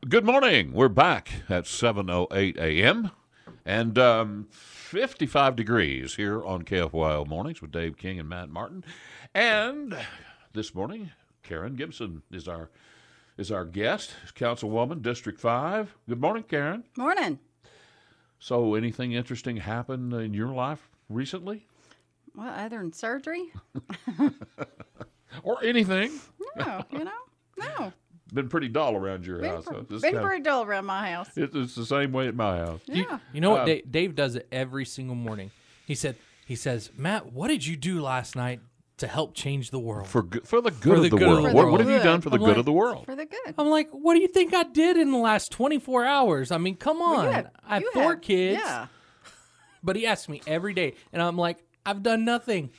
Good morning. We're back at 7:08 a.m. and 55 degrees here on KFYO Mornings with Dave King and Matt Martin. And this morning, Karen Gibson is our guest, Councilwoman, District 5. Good morning, Karen. Morning. So anything interesting happened in your life recently? Well, other than surgery? Or anything? No, no. Been pretty dull around your house. Been pretty dull around my house. It's the same way at my house. Yeah. You know what? Dave does it every single morning. He says, Matt, what did you do last night to help change the world? For the good of the world. What have you done for the good of the world? For the good. I'm like, what do you think I did in the last 24 hours? I mean, come on. I have 4 kids. Yeah. But he asks me every day, and I'm like, I've done nothing.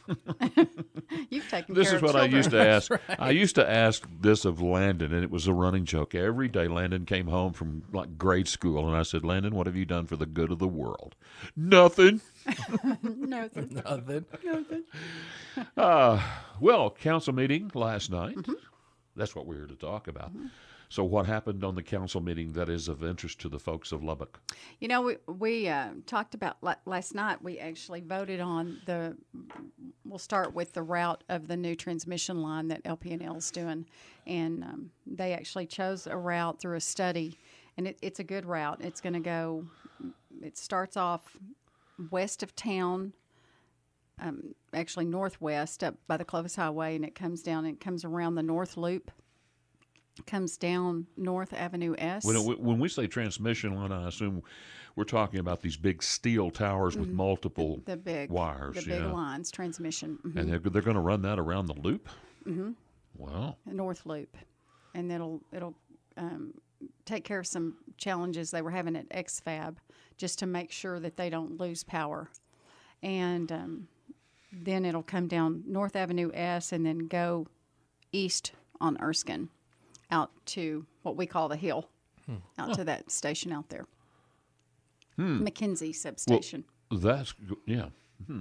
You've taken This care is of what I used to ask. Right. I used to ask this of Landon, and it was a running joke. Every day Landon came home from like grade school, and I said, Landon, what have you done for the good of the world? Nothing. Nothing. Nothing. Well, council meeting last night. Mm-hmm. That's what we're here to talk about. Mm-hmm. So what happened on the council meeting that is of interest to the folks of Lubbock? You know, we talked about last night. We actually voted on we'll start with the route of the new transmission line that LP&L is doing. And they actually chose a route through a study. And it's a good route. It's going to go, it starts off west of town, actually northwest up by the Clovis Highway, and it comes down and it comes around the North Loop. Comes down North Avenue S. When we say transmission line, I assume we're talking about these big steel towers with multiple the big wires. The big lines, transmission. Mm-hmm. And they're going to run that around the loop? Mm-hmm. Wow. The North Loop. And it'll take care of some challenges they were having at XFAB just to make sure that they don't lose power. And then it'll come down North Avenue S and then go east on Erskine out to what we call the Hill, out to that station out there. McKenzie substation. Well, yeah.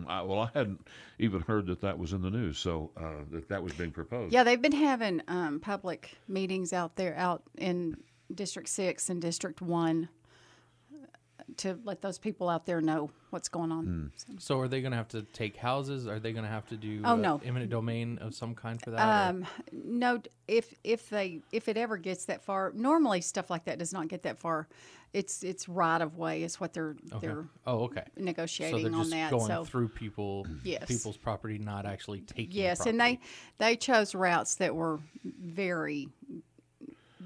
I hadn't even heard that was in the news, so that was being proposed. Yeah, they've been having public meetings out there, out in District 6 and District 1 to let those people out there know what's going on. So are they going to have to take houses? Are they going to have to do no. eminent domain of some kind for that? No, if it ever gets that far, normally stuff like that does not get that far. It's right of way is what they're okay. negotiating so they're just on that. going through Yes. people's property, not actually taking Yes, property. and they chose routes that were very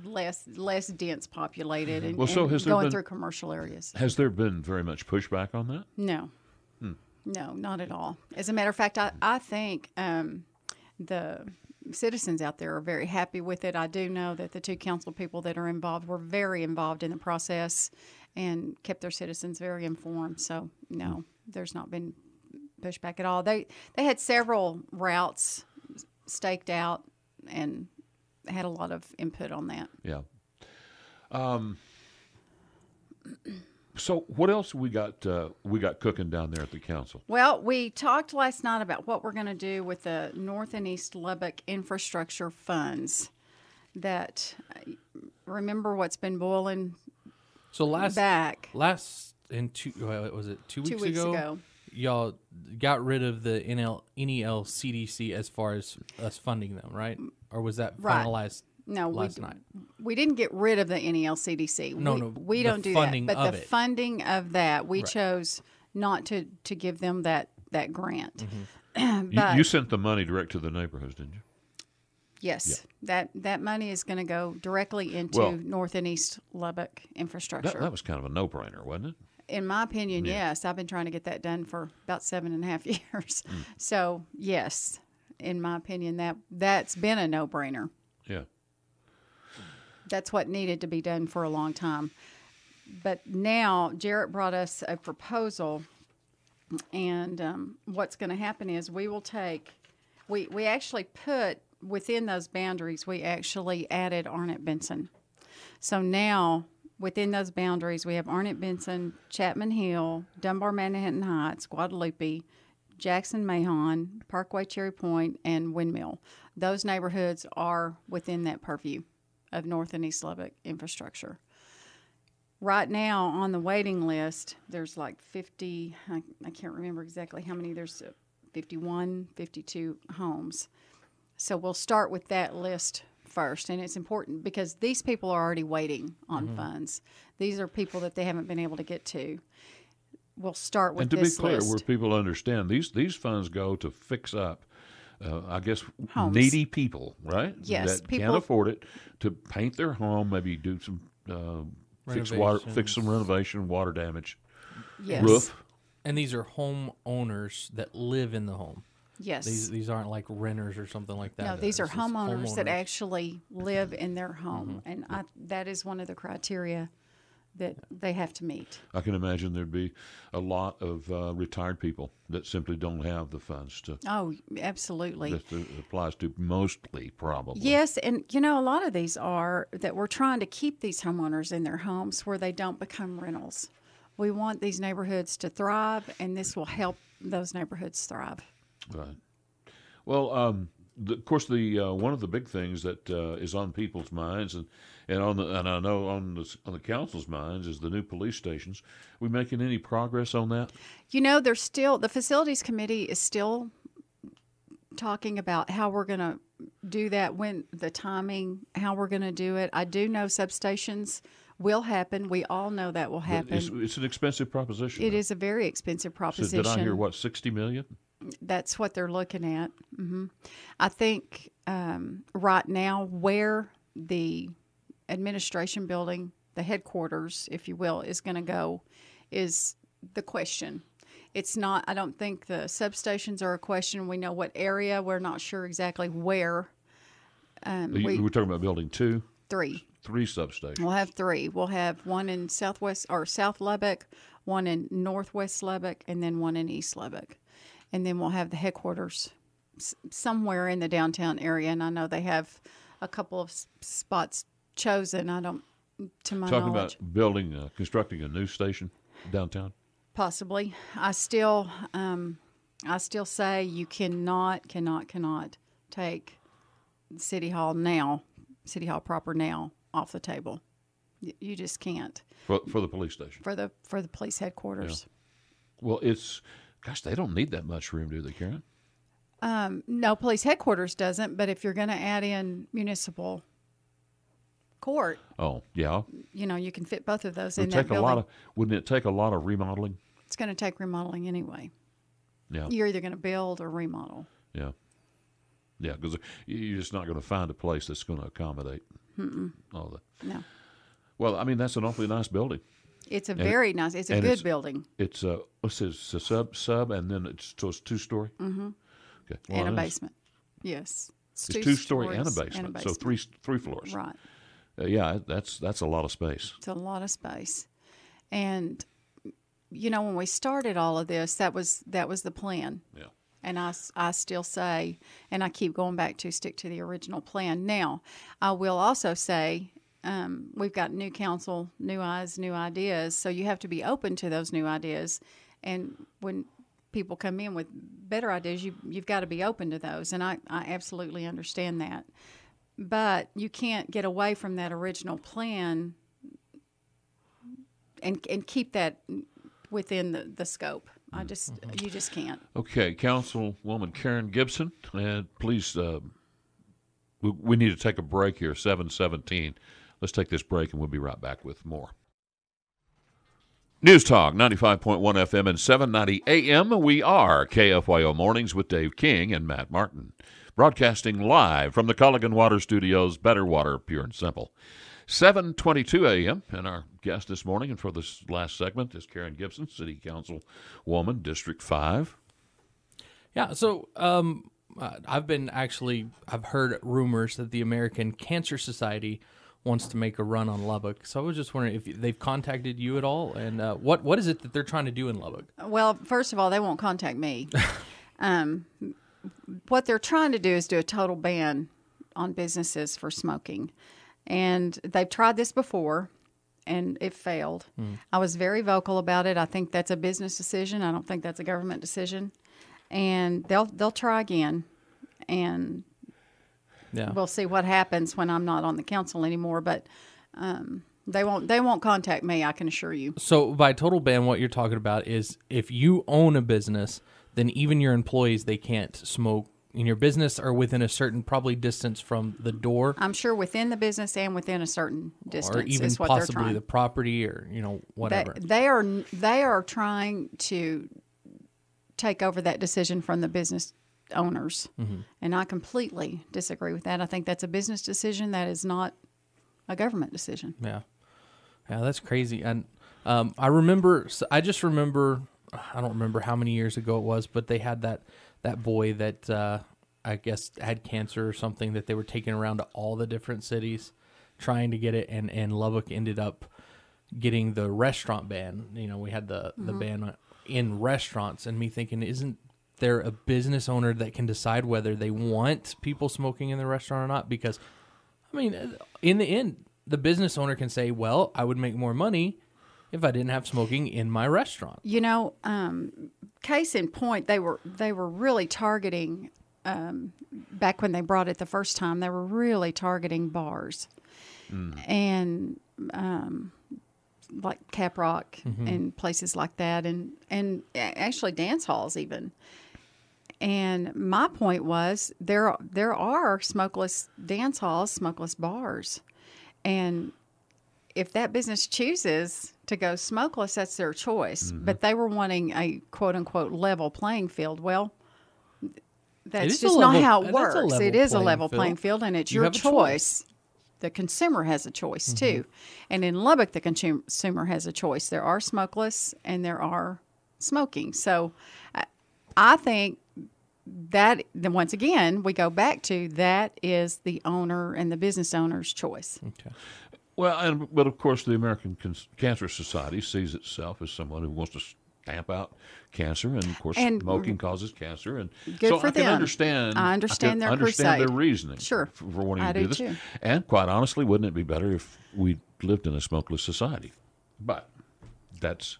less dense populated and, going through commercial areas. Has there been very much pushback on that? No. No, not at all. As a matter of fact, I think the citizens out there are very happy with it. I do know that the 2 council people that are involved were very involved in the process and kept their citizens very informed. So, no, there's not been pushback at all. They had several routes staked out and had a lot of input on that. Yeah. So what else we got cooking down there at the council? Well, we talked last night about what we're going to do with the North and East Lubbock infrastructure funds. That remember what's been boiling. So was it 2 weeks ago? Y'all got rid of the NELCDC as far as us funding them, right? Or was that finalized last night? We didn't get rid of the NELCDC. We don't do that. But the funding of that, we chose not to give them that grant. Mm-hmm. But you sent the money direct to the neighborhoods, didn't you? Yes. Yeah. That money is going to go directly into North and East Lubbock infrastructure. That was kind of a no-brainer, wasn't it? In my opinion, yes. I've been trying to get that done for about 7.5 years. So, yes, in my opinion, that's been a no-brainer. Yeah. That's what needed to be done for a long time. But now, Jarrett brought us a proposal, and what's going to happen is we actually put, within those boundaries, we actually added Arnett Benson. So now, within those boundaries, we have Arnett Benson, Chapman Hill, Dunbar Manhattan Heights, Guadalupe, Jackson Mahon, Parkway Cherry Point, and Windmill. Those neighborhoods are within that purview of North and East Lubbock infrastructure. Right now on the waiting list, there's like 50, I can't remember exactly how many, there's 51, 52 homes. So we'll start with that list first. And it's important because these people are already waiting on funds. These are people that they haven't been able to get to. We'll start with this list. And to be clear, where people understand, these funds go to fix up, I guess, homes. Needy people, right? Yes. That can't afford it, to paint their home, maybe do some fix some renovation, water damage, Yes. roof. And these are homeowners that live in the home. Yes. These aren't like renters or something like that. No, these are It's just homeowners that actually live in their home. And that is one of the criteria that they have to meet. I can imagine there'd be a lot of retired people that simply don't have the funds to. Oh, absolutely. That applies to mostly, probably. Yes, and a lot of these are that we're trying to keep these homeowners in their homes where they don't become rentals. We want these neighborhoods to thrive, and this will help those neighborhoods thrive. Right. Well, of course, the one of the big things that is on people's minds, and I know on the council's minds, is the new police stations. We making any progress on that? There's still the facilities committee is still talking about how we're going to do that, when the timing, how we're going to do it. I do know substations will happen. We all know that will happen. It's an expensive proposition. It is a very expensive proposition. So did I hear what, $60 million? That's what they're looking at. I think right now where the administration building, the headquarters, if you will, is going to go is the question. It's not, I don't think the substations are a question. We know what area. We're not sure exactly where. We're talking about building 2? 3. 3 substations. We'll have 3. We'll have one in South Lubbock, one in Northwest Lubbock, and then one in East Lubbock. And then we'll have the headquarters somewhere in the downtown area. And I know they have a couple of spots chosen. To my knowledge. Talking about constructing a new station downtown? Possibly. I still say you cannot take City Hall proper now off the table. You just can't. For the police station? For the police headquarters. Yeah. Well, gosh, they don't need that much room, do they, Karen? No, police headquarters doesn't, but if you're going to add in municipal court. Oh, yeah. You can fit both of those in that building. Wouldn't it take a lot of remodeling? It's going to take remodeling anyway. Yeah. You're either going to build or remodel. Yeah. Yeah, because you're just not going to find a place that's going to accommodate all that. No. Well, I mean, that's an awfully nice building. It's a very nice. It's a good building. It's it's a sub, and then it's 2-story. Mm-hmm. Okay. Well, and a basement. Yes. It's 2-story and a basement. So three floors. Right. Yeah, that's a lot of space. It's a lot of space, and when we started all of this, that was the plan. Yeah. And I still say, and I keep going back to stick to the original plan. Now, I will also say, we've got new council, new eyes, new ideas. So you have to be open to those new ideas. And when people come in with better ideas, you've got to be open to those. And I absolutely understand that. But you can't get away from that original plan and keep that within the scope. You just can't. Okay, Councilwoman Karen Gibson, and please, we need to take a break here, 7:17. Let's take this break, and we'll be right back with more. News Talk, 95.1 FM and 790 AM. We are KFYO Mornings with Dave King and Matt Martin, broadcasting live from the Culligan Water Studios, Better Water, Pure and Simple. 7:22 a.m. And our guest this morning and for this last segment is Karen Gibson, City Councilwoman, District 5. Yeah, so I've heard rumors that the American Cancer Society wants to make a run on Lubbock. So I was just wondering if they've contacted you at all, and what is it that they're trying to do in Lubbock? Well, first of all, they won't contact me. What they're trying to do is do a total ban on businesses for smoking. And they've tried this before, and it failed. I was very vocal about it. I think that's a business decision. I don't think that's a government decision. And they'll try again, and we'll see what happens when I'm not on the council anymore. But They won't contact me, I can assure you. So by total ban, what you're talking about is if you own a business, then even your employees, they can't smoke in your business or within a certain probably distance from the door. I'm sure within the business and within a certain distance Or even is what possibly they're trying. the property or, whatever. They are trying to take over that decision from the business owners. Mm-hmm. And I completely disagree with that. I think that's a business decision. That is not a government decision. Yeah. Yeah, that's crazy. And I just remember, I don't remember how many years ago it was, but they had that boy that I guess had cancer or something that they were taking around to all the different cities trying to get it. And Lubbock ended up getting the restaurant ban. We had the ban in restaurants, and me thinking, isn't there a business owner that can decide whether they want people smoking in the restaurant or not? Because, in the end, the business owner can say, well, I would make more money if I didn't have smoking in my restaurant. Case in point, they were really targeting, back when they brought it the first time, they were really targeting bars. And like Cap Rock and places like that, and actually dance halls even. And my point was there are smokeless dance halls, smokeless bars, and if that business chooses to go smokeless, that's their choice. But they were wanting a quote unquote level playing field. Well, that's just not how it works. It is a level playing field, and it's your choice. The consumer has a choice too. And in Lubbock, the consumer has a choice. There are smokeless and there are smoking. So I think that, then once again, we go back to that is the owner and the business owner's choice. Okay. Well, but of course, the American Cancer Society sees itself as someone who wants to stamp out cancer, and of course, smoking causes cancer, and good so for I can them. understand. I understand their understand their crusade. reasoning. Sure, for wanting I to do do this. too. And quite honestly, wouldn't it be better if we lived in a smokeless society? But that's.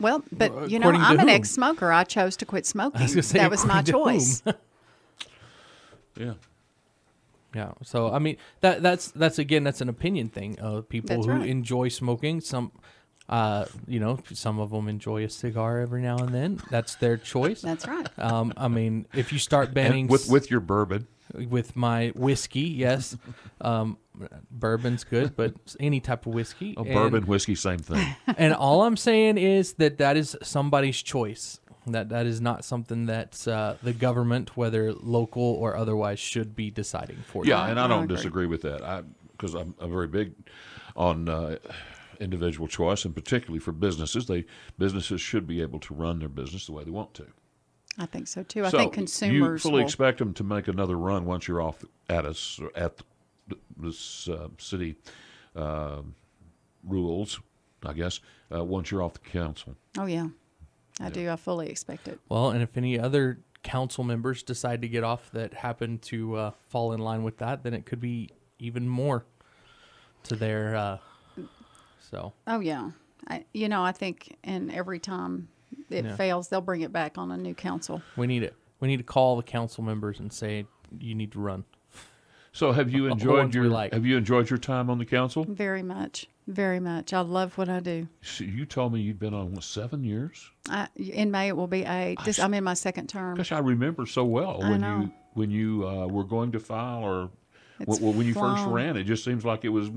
Well, but According to I'm an whom? ex-smoker. I chose to quit smoking. was gonna say, That was my according to choice. Yeah. Yeah. So that's again, that's an opinion thing of people That's who right. enjoy smoking. Some some of them enjoy a cigar every now and then. That's their choice. That's right. If you start banning And with your bourbon. with my whiskey, yes, bourbon's good, but any type of whiskey. Bourbon, whiskey, same thing. And all I'm saying is that is somebody's choice. That is not something that the government, whether local or otherwise, should be deciding for you. Yeah, and I don't agree. disagree with that. Because I'm very big on individual choice, and particularly for businesses. Businesses should be able to run their business the way they want to. I think so too. I So think consumers you fully will. expect them to make another run once you're off at us or at this city rules, I guess. Once you're off the council. Oh yeah, I do. I fully expect it. Well, and if any other council members decide to get off that happen to fall in line with that, then it could be even more to their. So. Oh yeah, I think, and every time it fails, they'll bring it back on a new council. We need it. We need to call the council members and say you need to run. So have you enjoyed ones we like. your time on the council? Very much, very much. I love what I do. So you told me you'd been on 7 years. In May it will be 8. I'm in my second term. Gosh, I remember so well I know. when you were going to file, or It's when you first flown. ran. It just seems like it was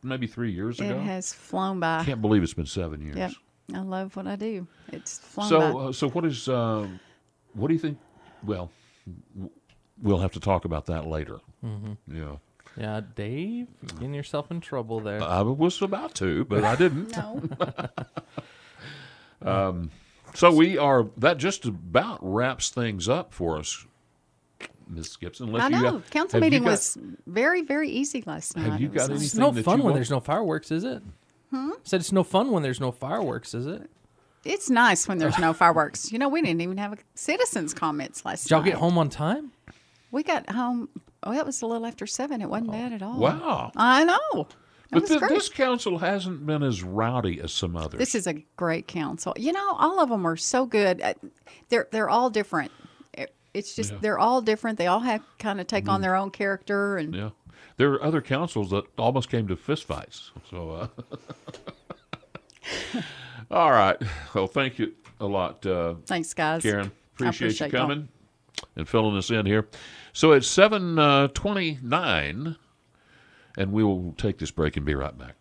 maybe 3 years ago. It has flown by. I can't believe it's been 7 years. Yep. I love what I do. It's flown by. So what is what do you think? Well, we'll have to talk about that later. Mm-hmm. Yeah. Yeah, Dave, you're getting yourself in trouble there. I was about to, but I didn't. No. So that just about wraps things up for us, Ms. Gibson. I know. Council meeting was very, very easy last night. Have you It was got nice. It's anything no that fun you when want- there's no fireworks, is it? Said it's no fun when there's no fireworks, is it? It's nice when there's no fireworks. We didn't even have citizens' comments last Did y'all night. get home on time? We got home. Oh, it was a little after 7. It wasn't bad at all. Wow. I know. It was great. This council hasn't been as rowdy as some others. This is a great council. All of them are so good. They're all different. It's just they're all different. They all have kind of take on their own character, and Yeah. There are other councils that almost came to fistfights. So, all right. Well, thank you a lot, Thanks, guys. Karen. Appreciate you y'all. coming and filling us in here. So it's 7:29, and we will take this break and be right back.